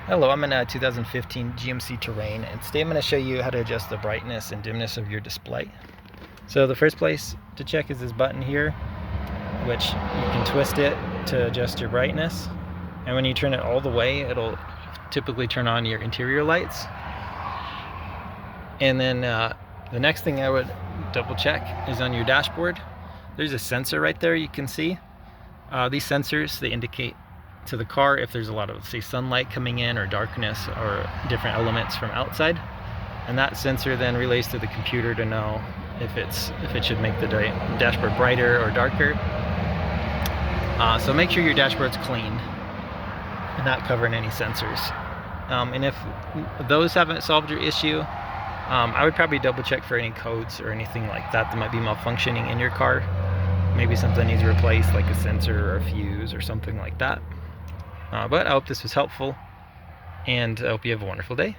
Hello, I'm in a 2015 GMC Terrain, and today I'm going to show you how to adjust the brightness and dimness of your display. So the first place to check is this button here, which you can twist it to adjust your brightness. And when you turn it all the way, it'll typically turn on your interior lights. And then the next thing I would double check is on your dashboard. There's a sensor right there you can see. These sensors, they indicate to the car if there's a lot of, say, sunlight coming in or darkness or different elements from outside, and that sensor then relays to the computer to know if it should make the dashboard brighter or darker. So make sure your dashboard's clean and not covering any sensors. And if those haven't solved your issue, I would probably double check for any codes or anything like that might be malfunctioning in your car. Maybe something needs replaced, like a sensor or a fuse or something like that. But I hope this was helpful, and I hope you have a wonderful day.